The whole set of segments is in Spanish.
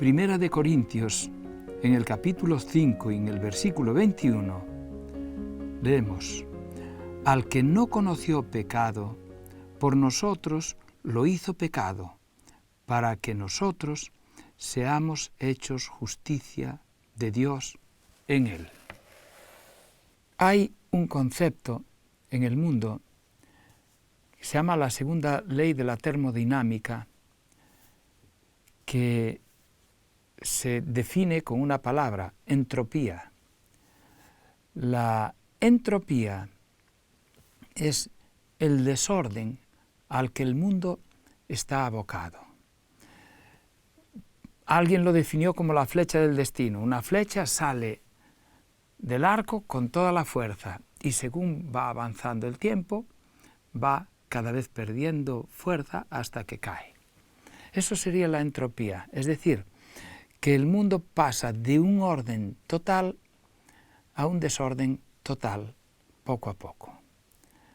Primera de Corintios, en el capítulo 5 y en el versículo 21, leemos: Al que no conoció pecado, por nosotros lo hizo pecado, para que nosotros seamos hechos justicia de Dios en él. Hay un concepto en el mundo que se llama la segunda ley de la termodinámica, que se define con una palabra: entropía. La entropía es el desorden al que el mundo está abocado. Alguien lo definió como la flecha del destino. Una flecha sale del arco con toda la fuerza y según va avanzando el tiempo, va cada vez perdiendo fuerza hasta que cae. Eso sería la entropía, es decir, que el mundo pasa de un orden total a un desorden total, poco a poco.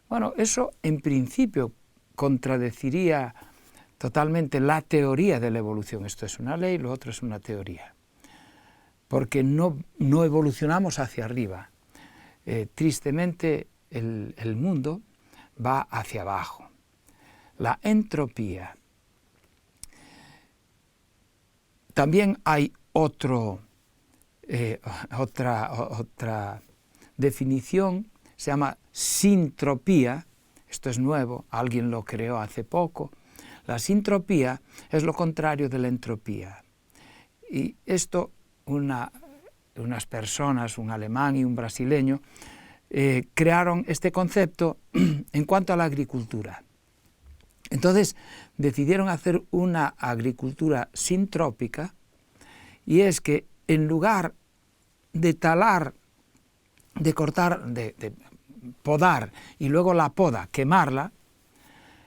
Bueno, eso en principio contradeciría totalmente la teoría de la evolución. Esto es una ley, lo otro es una teoría. Porque no evolucionamos hacia arriba. Tristemente, el mundo va hacia abajo. La entropía. También hay otra definición, se llama sintropía. Esto es nuevo, alguien lo creó hace poco. La sintropía es lo contrario de la entropía. Y esto, unas personas, un alemán y un brasileño, crearon este concepto en cuanto a la agricultura. Entonces decidieron hacer una agricultura sintrópica, y es que en lugar de talar, de cortar, de podar y luego la poda, quemarla,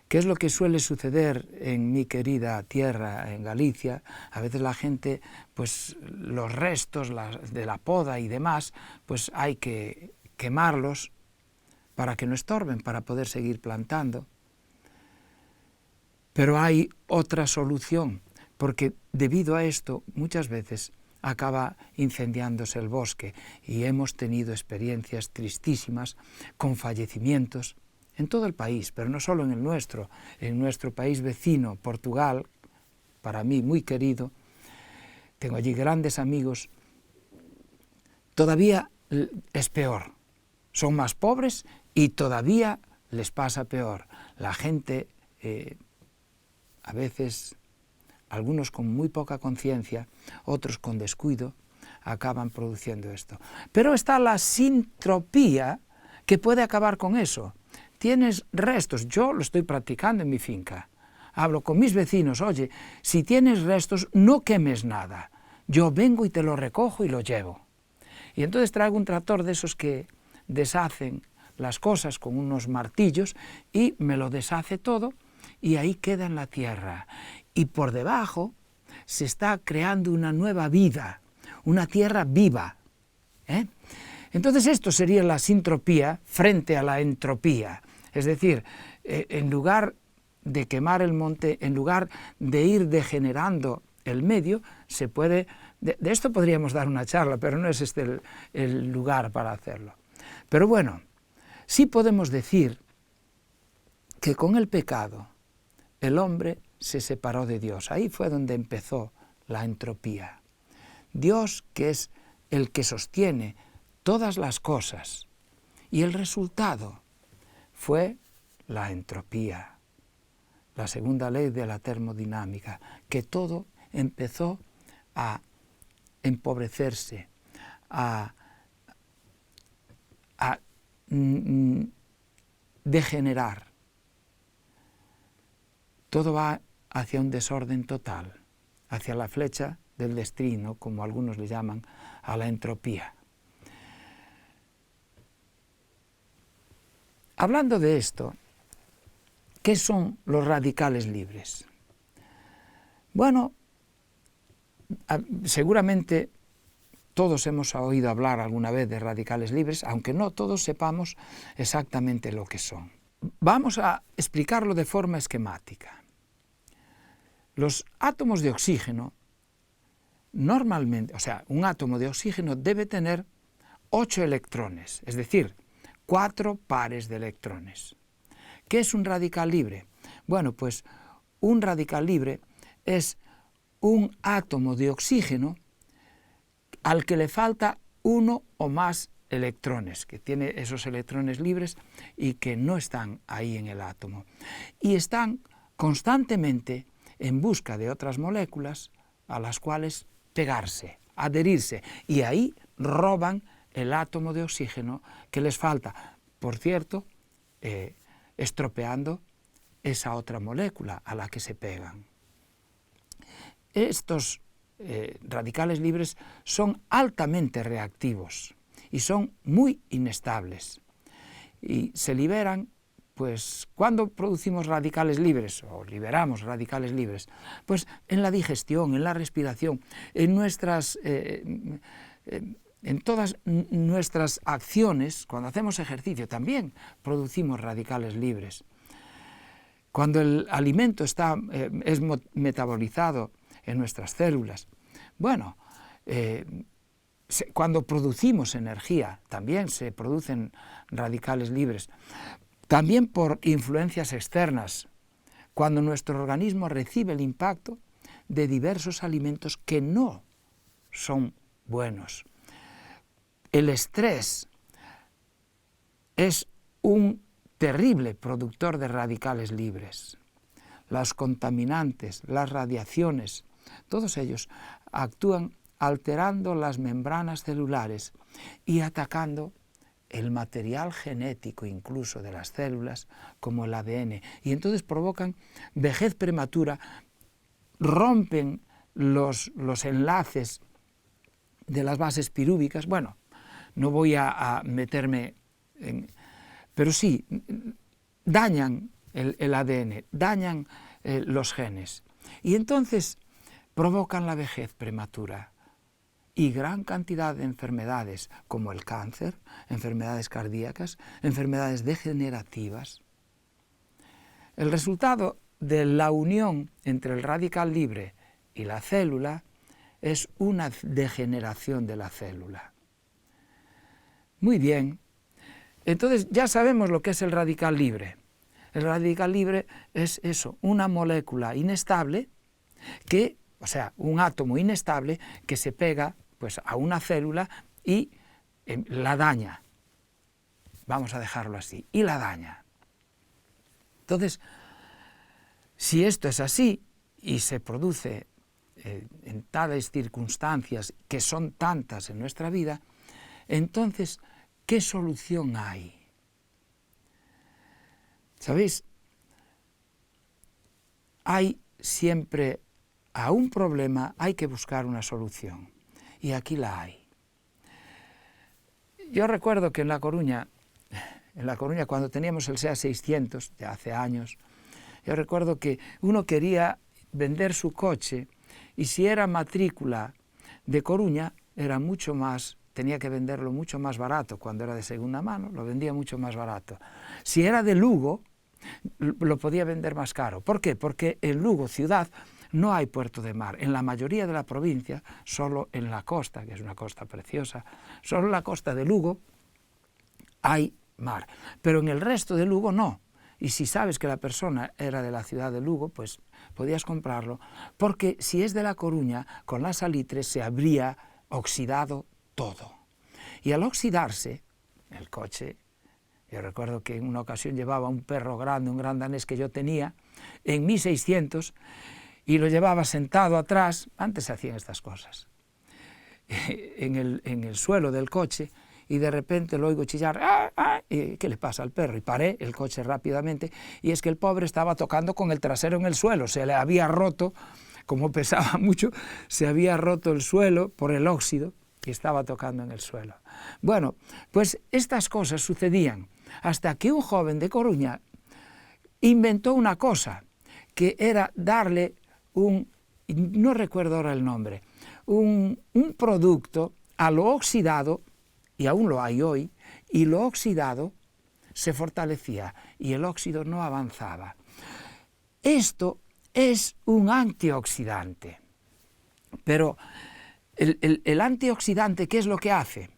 que es lo que suele suceder en mi querida tierra, en Galicia. A veces la gente, pues los restos de la poda y demás, pues hay que quemarlos para que no estorben, para poder seguir plantando. Pero hay otra solución, porque debido a esto muchas veces acaba incendiándose el bosque y hemos tenido experiencias tristísimas con fallecimientos en todo el país, pero no solo en nuestro país vecino, Portugal, para mí muy querido. Tengo allí grandes amigos. Todavía es peor, son más pobres y todavía les pasa peor. La gente, a veces, algunos con muy poca conciencia, otros con descuido, acaban produciendo esto. Pero está la sintropía, que puede acabar con eso. Tienes restos, yo lo estoy practicando en mi finca. Hablo con mis vecinos: oye, si tienes restos, no quemes nada. Yo vengo y te lo recojo y lo llevo. Y entonces traigo un tractor de esos que deshacen las cosas con unos martillos y me lo deshace todo, y ahí queda en la tierra. Y por debajo se está creando una nueva vida, una tierra viva. Entonces esto sería la sintropía frente a la entropía. Es decir, en lugar de quemar el monte, en lugar de ir degenerando el medio, se puede... De esto podríamos dar una charla, pero no es este el lugar para hacerlo. Pero bueno, sí podemos decir que con el pecado el hombre se separó de Dios. Ahí fue donde empezó la entropía. Dios, que es el que sostiene todas las cosas, y el resultado fue la entropía, la segunda ley de la termodinámica, que todo empezó a empobrecerse, a degenerar. Todo va hacia un desorden total, hacia la flecha del destino, como algunos le llaman, a la entropía. Hablando de esto, ¿qué son los radicales libres? Bueno, seguramente todos hemos oído hablar alguna vez de radicales libres, aunque no todos sepamos exactamente lo que son. Vamos a explicarlo de forma esquemática. Los átomos de oxígeno normalmente, o sea, un átomo de oxígeno debe tener 8 electrones, es decir, 4 pares de electrones. ¿Qué es un radical libre? Bueno, pues un radical libre es un átomo de oxígeno al que le falta uno o más electrones, que tiene esos electrones libres y que no están ahí en el átomo. Y están constantemente en busca de otras moléculas a las cuales pegarse, adherirse, y ahí roban el átomo de oxígeno que les falta, por cierto, estropeando esa otra molécula a la que se pegan. Estos radicales libres son altamente reactivos y son muy inestables. Y se liberan, pues, ¿cuándo producimos radicales libres o liberamos radicales libres? Pues en la digestión, en la respiración, en todas nuestras acciones. Cuando hacemos ejercicio también producimos radicales libres. Cuando el alimento es metabolizado en nuestras células, bueno, cuando producimos energía también se producen radicales libres. También por influencias externas, cuando nuestro organismo recibe el impacto de diversos alimentos que no son buenos. El estrés es un terrible productor de radicales libres. Los contaminantes, las radiaciones, todos ellos actúan alterando las membranas celulares y atacando el material genético incluso de las células, como el ADN, y entonces provocan vejez prematura, rompen los enlaces de las bases pirúvicas. Bueno, no voy a meterme en... pero sí, dañan el ADN, dañan los genes, y entonces provocan la vejez prematura y gran cantidad de enfermedades, como el cáncer, enfermedades cardíacas, enfermedades degenerativas. El resultado de la unión entre el radical libre y la célula es una degeneración de la célula. Muy bien, entonces ya sabemos lo que es el radical libre. El radical libre es eso, una molécula inestable que, o sea, un átomo inestable que se pega pues a una célula y la daña. Vamos a dejarlo así, y la daña. Entonces, si esto es así y se produce en tales circunstancias que son tantas en nuestra vida, entonces, ¿qué solución hay? ¿Sabéis? Hay siempre, a un problema hay que buscar una solución, y aquí la hay. Yo recuerdo que en La Coruña cuando teníamos el SEAT 600, ya hace años, yo recuerdo que uno quería vender su coche, y si era matrícula de Coruña, tenía que venderlo mucho más barato. Cuando era de segunda mano, lo vendía mucho más barato. Si era de Lugo, lo podía vender más caro. ¿Por qué? Porque en Lugo, ciudad, no hay puerto de mar. En la mayoría de la provincia, solo en la costa, que es una costa preciosa, solo en la costa de Lugo hay mar. Pero en el resto de Lugo no. Y si sabes que la persona era de la ciudad de Lugo, pues podías comprarlo, porque si es de La Coruña, con la salitre se habría oxidado todo. Y al oxidarse, el coche, yo recuerdo que en una ocasión llevaba un perro grande, un gran danés que yo tenía, en 1600, y lo llevaba sentado atrás, antes se hacían estas cosas, en el suelo del coche, y de repente lo oigo chillar, ¡ah, ah! ¿Qué le pasa al perro? Y paré el coche rápidamente, y es que el pobre estaba tocando con el trasero en el suelo, se le había roto, como pesaba mucho, se había roto el suelo por el óxido, y estaba tocando en el suelo. Bueno, pues estas cosas sucedían hasta que un joven de Coruña inventó una cosa, que era darle no recuerdo ahora el nombre, un producto a lo oxidado, y aún lo hay hoy, y lo oxidado se fortalecía y el óxido no avanzaba. Esto es un antioxidante, pero El antioxidante, ¿qué es lo que hace?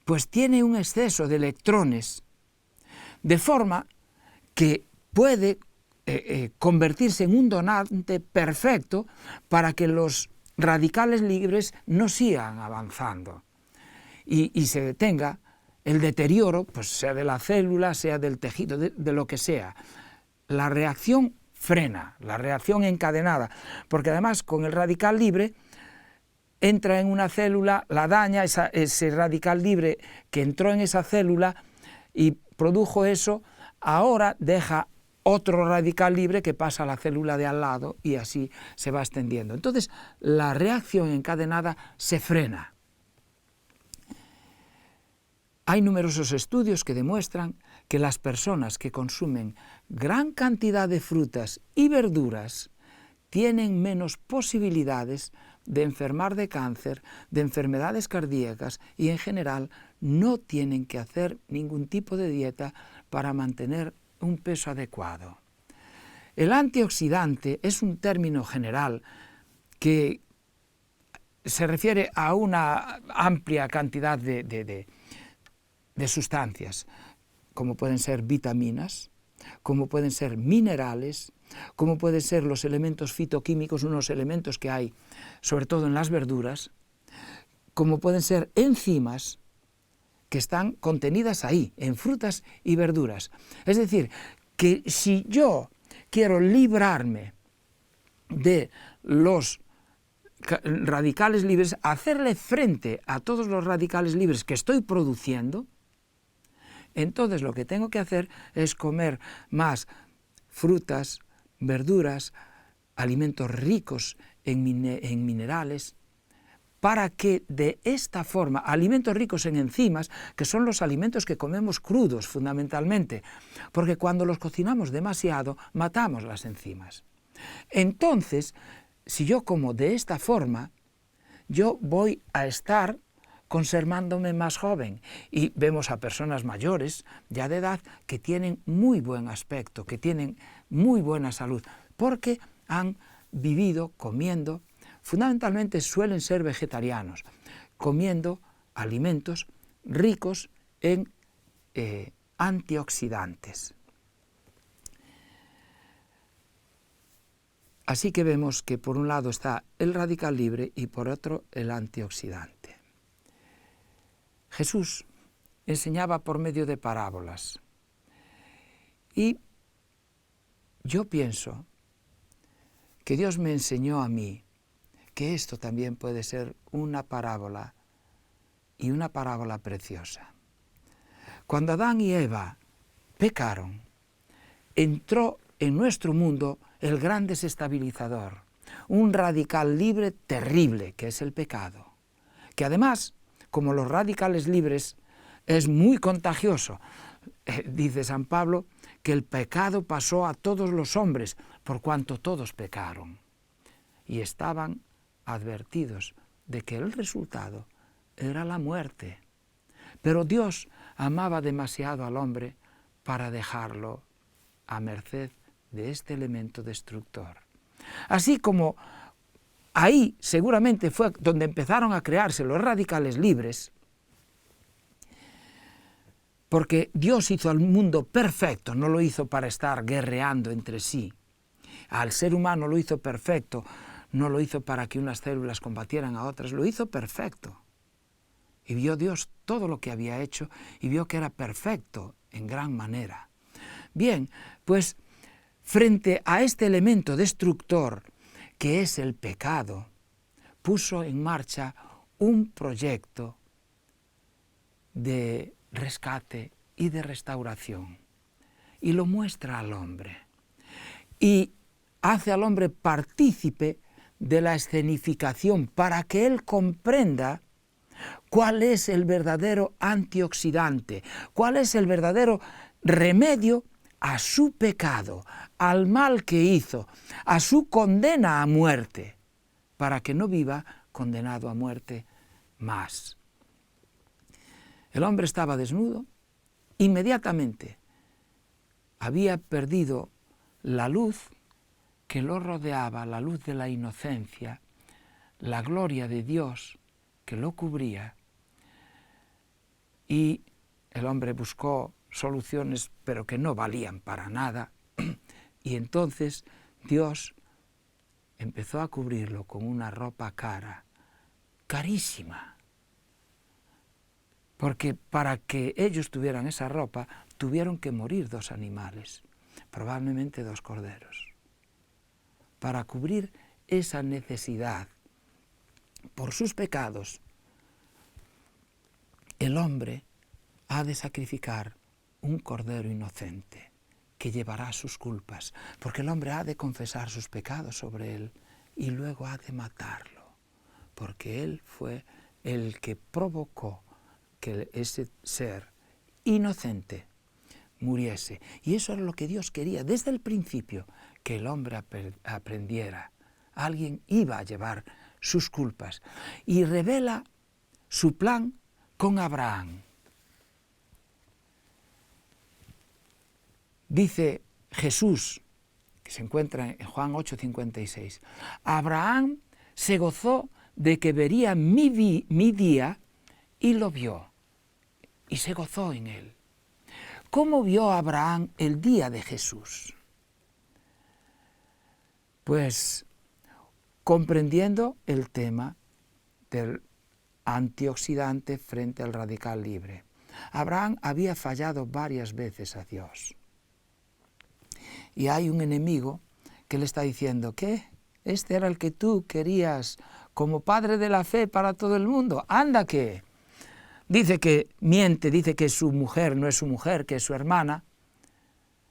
Pues tiene un exceso de electrones, de forma que puede convertirse en un donante perfecto para que los radicales libres no sigan avanzando y se detenga el deterioro, pues sea de la célula, sea del tejido, de lo que sea. La reacción frena, la reacción encadenada, porque además con el radical libre entra en una célula, la daña, ese radical libre que entró en esa célula y produjo eso, ahora deja otro radical libre que pasa a la célula de al lado y así se va extendiendo. Entonces, la reacción encadenada se frena. Hay numerosos estudios que demuestran que las personas que consumen gran cantidad de frutas y verduras tienen menos posibilidades de enfermar de cáncer, de enfermedades cardíacas y en general no tienen que hacer ningún tipo de dieta para mantener un peso adecuado. El antioxidante es un término general que se refiere a una amplia cantidad de sustancias, como pueden ser vitaminas, como pueden ser minerales, como pueden ser los elementos fitoquímicos, unos elementos que hay sobre todo en las verduras, como pueden ser enzimas que están contenidas ahí, en frutas y verduras. Es decir, que si yo quiero librarme de los radicales libres, hacerle frente a todos los radicales libres que estoy produciendo, entonces lo que tengo que hacer es comer más frutas, verduras, alimentos ricos en minerales, para que de esta forma, alimentos ricos en enzimas, que son los alimentos que comemos crudos fundamentalmente, porque cuando los cocinamos demasiado, matamos las enzimas. Entonces, si yo como de esta forma, yo voy a estar conservándome más joven. Y vemos a personas mayores, ya de edad, que tienen muy buen aspecto, que tienen muy buena salud, porque han vivido comiendo, fundamentalmente suelen ser vegetarianos, comiendo alimentos ricos en antioxidantes. Así que vemos que por un lado está el radical libre y por otro el antioxidante. Jesús enseñaba por medio de parábolas y yo pienso que Dios me enseñó a mí que esto también puede ser una parábola y una parábola preciosa. Cuando Adán y Eva pecaron, entró en nuestro mundo el gran desestabilizador, un radical libre terrible que es el pecado, que además, como los radicales libres, es muy contagioso. Dice San Pablo que el pecado pasó a todos los hombres, por cuanto todos pecaron. Y estaban advertidos de que el resultado era la muerte. Pero Dios amaba demasiado al hombre para dejarlo a merced de este elemento destructor. Así como ahí seguramente fue donde empezaron a crearse los radicales libres, porque Dios hizo al mundo perfecto, no lo hizo para estar guerreando entre sí. Al ser humano lo hizo perfecto, no lo hizo para que unas células combatieran a otras, lo hizo perfecto. Y vio Dios todo lo que había hecho y vio que era perfecto en gran manera. Bien, pues frente a este elemento destructor que es el pecado, puso en marcha un proyecto de rescate y de restauración y lo muestra al hombre y hace al hombre partícipe de la escenificación para que él comprenda cuál es el verdadero antioxidante, cuál es el verdadero remedio a su pecado, al mal que hizo, a su condena a muerte, para que no viva condenado a muerte más. El hombre estaba desnudo, inmediatamente había perdido la luz que lo rodeaba, la luz de la inocencia, la gloria de Dios que lo cubría, y el hombre buscó soluciones, pero que no valían para nada, y entonces Dios empezó a cubrirlo con una ropa cara, carísima, porque para que ellos tuvieran esa ropa, tuvieron que morir 2 animales, probablemente 2 corderos, para cubrir esa necesidad. Por sus pecados, el hombre ha de sacrificar un cordero inocente que llevará sus culpas, porque el hombre ha de confesar sus pecados sobre él y luego ha de matarlo, porque él fue el que provocó que ese ser inocente muriese. Y eso era lo que Dios quería desde el principio, que el hombre aprendiera. Alguien iba a llevar sus culpas. Y revela su plan con Abraham. Dice Jesús, que se encuentra en Juan 8:56, Abraham se gozó de que vería mi día y lo vio, y se gozó en él. ¿Cómo vio Abraham el día de Jesús? Pues comprendiendo el tema del antioxidante frente al radical libre. Abraham había fallado varias veces a Dios. Y hay un enemigo que le está diciendo, ¿qué? Este era el que tú querías como padre de la fe para todo el mundo. Anda que dice que miente, dice que su mujer no es su mujer, que es su hermana.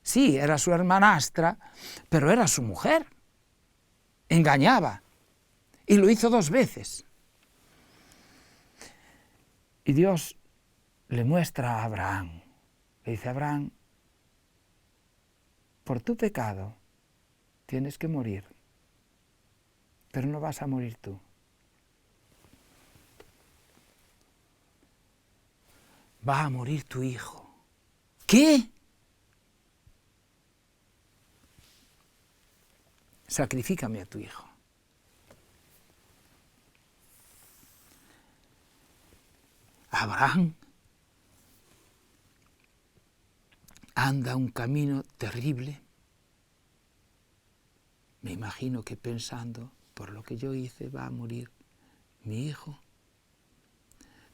Sí, era su hermanastra, pero era su mujer. Engañaba. Y lo hizo 2 veces. Y Dios le muestra a Abraham. Le dice, Abraham, por tu pecado tienes que morir, pero no vas a morir tú. Va a morir tu hijo. ¿Qué? Sacrifícame a tu hijo. Abraham anda un camino terrible. Me imagino que pensando, por lo que yo hice va a morir mi hijo.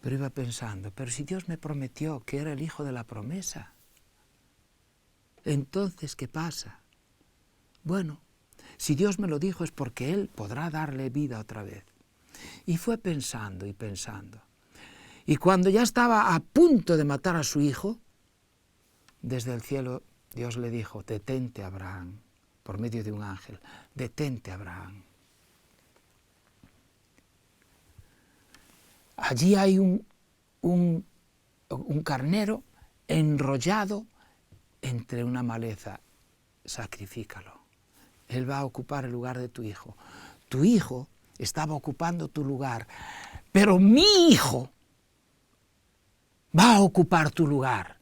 Pero iba pensando, pero si Dios me prometió que era el hijo de la promesa, entonces, ¿qué pasa? Bueno, si Dios me lo dijo es porque Él podrá darle vida otra vez. Y fue pensando y pensando. Y cuando ya estaba a punto de matar a su hijo, desde el cielo Dios le dijo, detente, Abraham, por medio de un ángel, detente, Abraham. Allí hay un carnero enrollado entre una maleza, sacrifícalo. Él va a ocupar el lugar de tu hijo. Tu hijo estaba ocupando tu lugar, pero mi hijo va a ocupar tu lugar.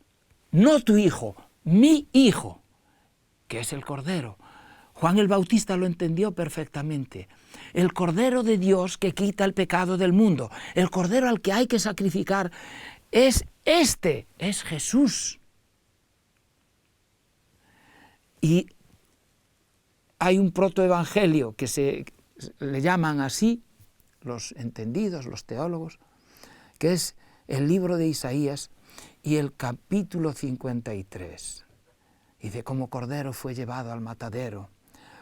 No tu hijo, mi hijo, que es el Cordero. Juan el Bautista lo entendió perfectamente. El Cordero de Dios que quita el pecado del mundo. El Cordero al que hay que sacrificar es este, es Jesús. Y hay un protoevangelio que le llaman así, los entendidos, los teólogos, que es el libro de Isaías y el capítulo 53. Dice, como cordero fue llevado al matadero,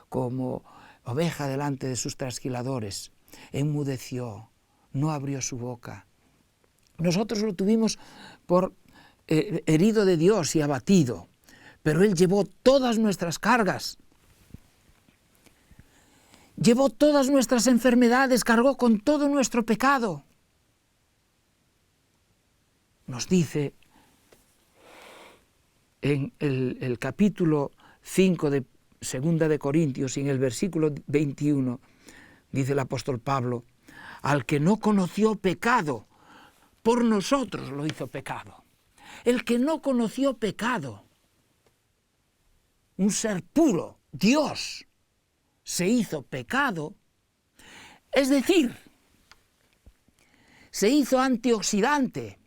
como oveja delante de sus trasquiladores, enmudeció, no abrió su boca. Nosotros lo tuvimos por herido de Dios y abatido, pero Él llevó todas nuestras cargas, llevó todas nuestras enfermedades, cargó con todo nuestro pecado. Nos dice en el capítulo 5 de Segunda de Corintios y en el versículo 21, dice el apóstol Pablo, al que no conoció pecado, por nosotros lo hizo pecado. El que no conoció pecado, un ser puro, Dios, se hizo pecado. Es decir, se hizo antioxidante.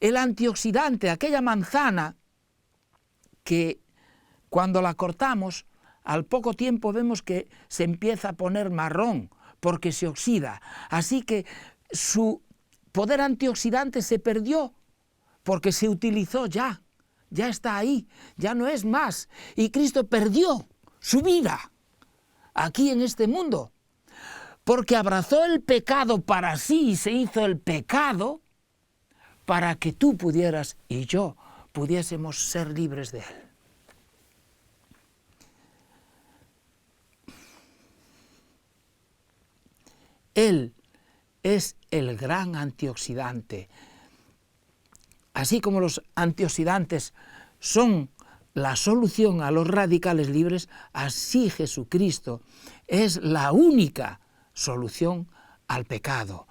El antioxidante, aquella manzana que cuando la cortamos, al poco tiempo vemos que se empieza a poner marrón porque se oxida. Así que su poder antioxidante se perdió porque se utilizó ya está ahí, ya no es más. Y Cristo perdió su vida aquí en este mundo porque abrazó el pecado para sí y se hizo el pecado para que tú pudieras y yo pudiésemos ser libres de él. Él es el gran antioxidante. Así como los antioxidantes son la solución a los radicales libres, así Jesucristo es la única solución al pecado,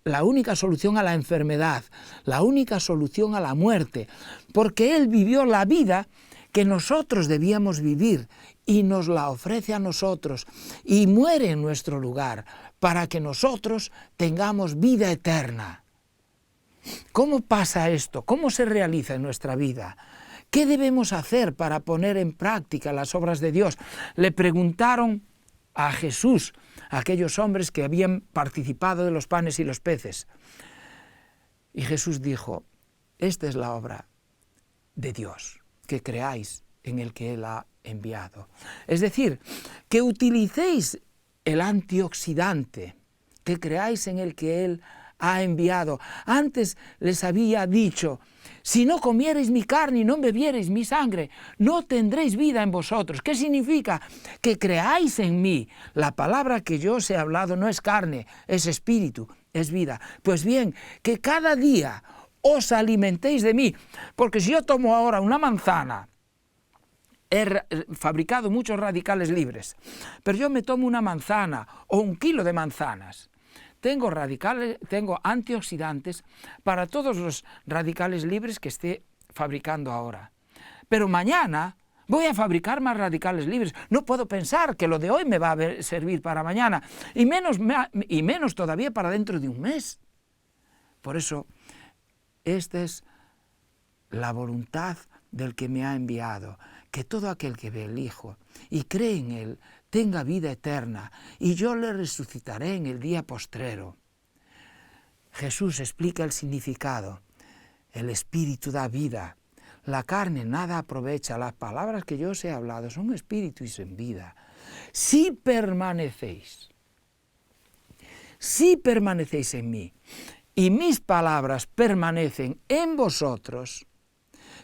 la única solución a la enfermedad, la única solución a la muerte, porque Él vivió la vida que nosotros debíamos vivir y nos la ofrece a nosotros y muere en nuestro lugar para que nosotros tengamos vida eterna. ¿Cómo pasa esto? ¿Cómo se realiza en nuestra vida? ¿Qué debemos hacer para poner en práctica las obras de Dios? Le preguntaron a Jesús aquellos hombres que habían participado de los panes y los peces. Y Jesús dijo, esta es la obra de Dios, que creáis en el que Él ha enviado. Es decir, que utilicéis el antioxidante, que creáis en el que Él ha enviado. Antes les había dicho, si no comiereis mi carne y no bebiereis mi sangre, no tendréis vida en vosotros. ¿Qué significa? Que creáis en mí. La palabra que yo os he hablado no es carne, es espíritu, es vida. Pues bien, que cada día os alimentéis de mí, porque si yo tomo ahora una manzana, he fabricado muchos radicales libres, pero yo me tomo una manzana o 1 kilo de manzanas, tengo antioxidantes para todos los radicales libres que esté fabricando ahora. Pero mañana voy a fabricar más radicales libres. No puedo pensar que lo de hoy me va a servir para mañana, y menos todavía para dentro de un mes. Por eso, esta es la voluntad del que me ha enviado, que todo aquel que ve el Hijo y cree en Él tenga vida eterna, y yo le resucitaré en el día postrero. Jesús explica el significado. El Espíritu da vida, la carne nada aprovecha. Las palabras que yo os he hablado son espíritu y son vida. Si permanecéis en mí, y mis palabras permanecen en vosotros,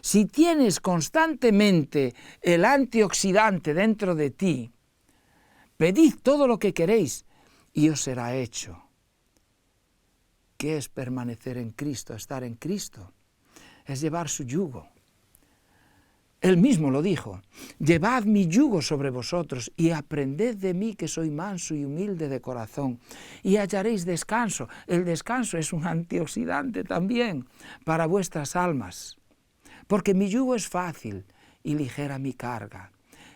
si tienes constantemente el antioxidante dentro de ti, pedid todo lo que queréis y os será hecho. ¿Qué es permanecer en Cristo? Estar en Cristo es llevar su yugo. Él mismo lo dijo, llevad mi yugo sobre vosotros y aprended de mí, que soy manso y humilde de corazón, y hallaréis descanso. El descanso es un antioxidante también para vuestras almas, porque mi yugo es fácil y ligera mi carga.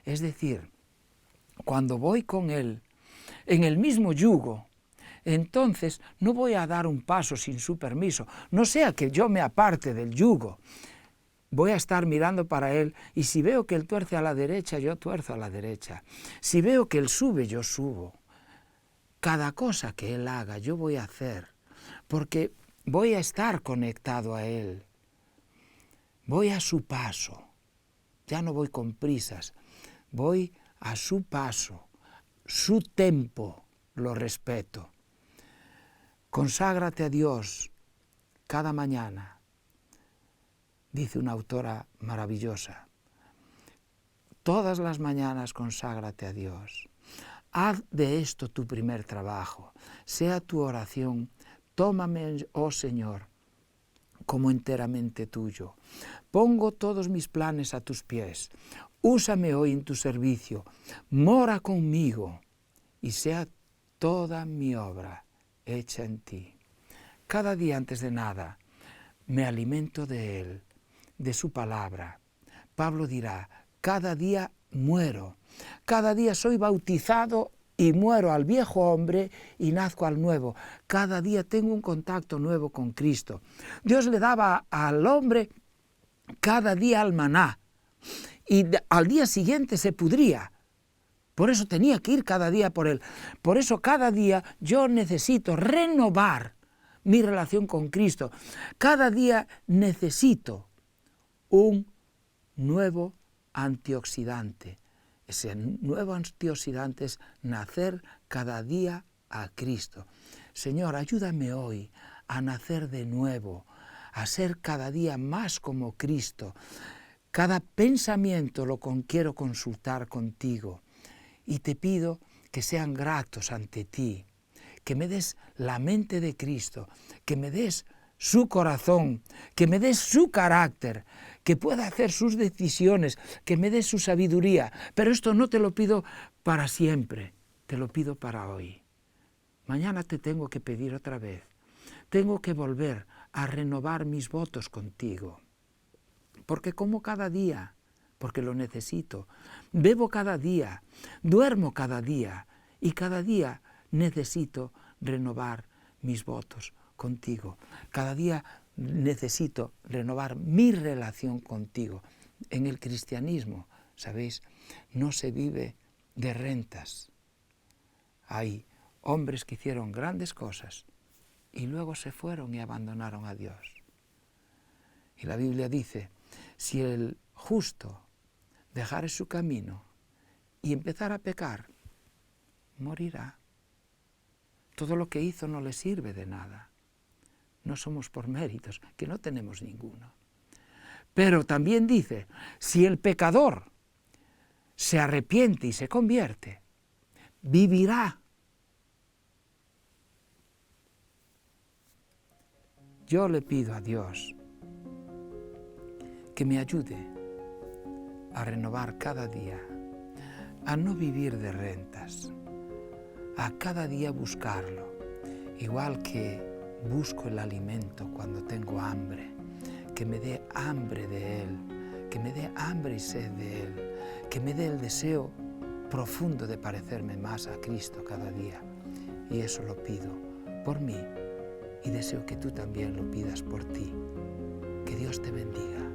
Es decir, cuando voy con Él en el mismo yugo, entonces no voy a dar un paso sin su permiso, no sea que yo me aparte del yugo. Voy a estar mirando para Él, y si veo que Él tuerce a la derecha, yo tuerzo a la derecha. Si veo que Él sube, yo subo. Cada cosa que Él haga, yo voy a hacer, porque voy a estar conectado a Él. Voy a su paso, ya no voy con prisas, voy a su paso, su tempo lo respeto. Conságrate a Dios cada mañana, dice una autora maravillosa. Todas las mañanas conságrate a Dios. Haz de esto tu primer trabajo, sea tu oración, tómame, oh Señor, como enteramente tuyo. Pongo todos mis planes a tus pies. Úsame hoy en tu servicio. Mora conmigo y sea toda mi obra hecha en ti. Cada día antes de nada me alimento de Él, de su palabra. Pablo dirá, cada día muero, cada día soy bautizado y muero al viejo hombre y nazco al nuevo. Cada día tengo un contacto nuevo con Cristo. Dios le daba al hombre cada día el maná y al día siguiente se pudría. Por eso tenía que ir cada día por él. Por eso cada día yo necesito renovar mi relación con Cristo. Cada día necesito un nuevo antioxidante. Ese nuevo antioxidante es nacer cada día a Cristo. Señor, ayúdame hoy a nacer de nuevo, a ser cada día más como Cristo. Cada pensamiento quiero consultar contigo. Y te pido que sean gratos ante ti, que me des la mente de Cristo, que me des su corazón, que me des su carácter, que pueda hacer sus decisiones, que me des su sabiduría. Pero esto no te lo pido para siempre, te lo pido para hoy. Mañana te tengo que pedir otra vez. Tengo que volver a renovar mis votos contigo. Porque como cada día, porque lo necesito. Bebo cada día, duermo cada día y cada día necesito renovar mis votos contigo. Cada día necesito renovar mi relación contigo. En el cristianismo, ¿sabéis? No se vive de rentas. Hay hombres que hicieron grandes cosas y luego se fueron y abandonaron a Dios. Y la Biblia dice, si el justo dejare su camino y empezar a pecar, morirá. Todo lo que hizo no le sirve de nada. No somos por méritos, que no tenemos ninguno. Pero también dice, si el pecador se arrepiente y se convierte, vivirá. Yo le pido a Dios que me ayude a renovar cada día, a no vivir de rentas, a cada día buscarlo, igual que busco el alimento cuando tengo hambre, que me dé hambre de Él, que me dé hambre y sed de Él, que me dé el deseo profundo de parecerme más a Cristo cada día. Y eso lo pido por mí y deseo que tú también lo pidas por ti. Que Dios te bendiga.